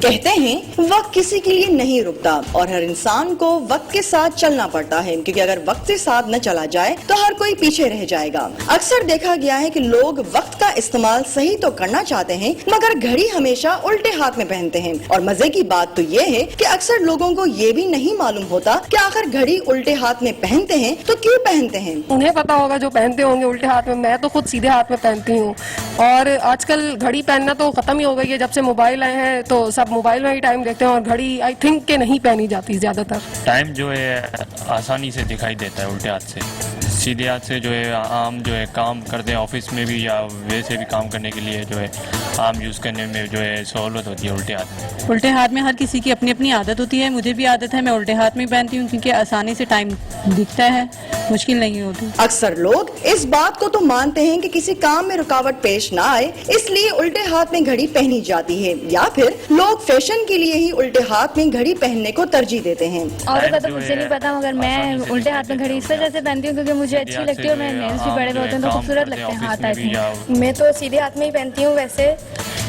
कहते हैं वक्त किसी के लिए नहीं रुकता और हर इंसान को वक्त के साथ चलना पड़ता है, क्योंकि अगर वक्त के साथ न चला जाए तो हर कोई पीछे रह जाएगा। अक्सर देखा गया है कि लोग वक्त का इस्तेमाल सही तो करना चाहते हैं मगर घड़ी हमेशा उल्टे हाथ में पहनते हैं। और मजे की बात तो ये है कि अक्सर लोगों को ये भी नहीं मालूम होता कि आखिर घड़ी उल्टे हाथ में पहनते हैं तो क्यों पहनते हैं। उन्हें पता होगा जो पहनते होंगे उल्टे हाथ में, मैं तो खुद सीधे हाथ में पहनती हूँ। और आजकल घड़ी पहनना तो खत्म ही हो गई है, जब से मोबाइल आए हैं तो सब मोबाइल में ही टाइम देखते हैं और घड़ी आई थिंक के नहीं पहनी जाती ज्यादातर। टाइम जो है आसानी से दिखाई देता है उल्टे हाथ से। सीधे हाथ से जो है आम जो है काम करते हैं ऑफिस में भी या वैसे भी काम करने के लिए जो है आम यूज़ करने में जो है सहूलत होती है उल्टे हाथ में। उल्टे हाथ में हर किसी की अपनी अपनी आदत होती है, मुझे भी आदत है, मैं उल्टे हाथ में पहनती हूँ क्योंकि आसानी से टाइम दिखता है, मुश्किल नहीं होती। अक्सर लोग इस बात को तो मानते हैं कि किसी काम में रुकावट पेश ना आए इसलिए उल्टे हाथ में घड़ी पहनी जाती है, या फिर लोग फैशन के लिए ही उल्टे हाथ में घड़ी पहनने को तरजीह देते हैं। और का तो मुझे नहीं पता मगर मैं उल्टे हाथ में घड़ी इस वजह से पहनती हूँ क्योंकि मुझे अच्छी लगती है और मेरे नेल्स भी बड़े होते हैं तो खूबसूरत लगते हैं हाथ में। मैं तो सीधे हाथ में ही पहनती हूँ वैसे,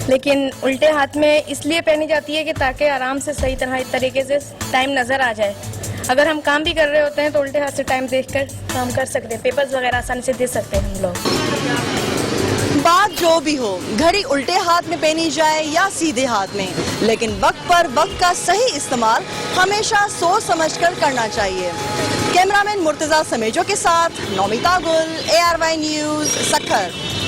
लेकिन उल्टे हाथ में इसलिए पहनी जाती है कि ताकि आराम से सही तरीके से टाइम नजर आ जाए। अगर हम काम भी कर रहे होते हैं तो उल्टे हाथ से टाइम देखकर काम कर सकते हैं, पेपर्स वगैरह आसानी से दे सकते हैं हम लोग। बात जो भी हो, घड़ी उल्टे हाथ में पहनी जाए या सीधे हाथ में, लेकिन वक्त पर वक्त का सही इस्तेमाल हमेशा सोच समझकर करना चाहिए। कैमरामैन मुर्तजा समेजो के साथ नौमिता गुल, ARY न्यूज़, सक्खर।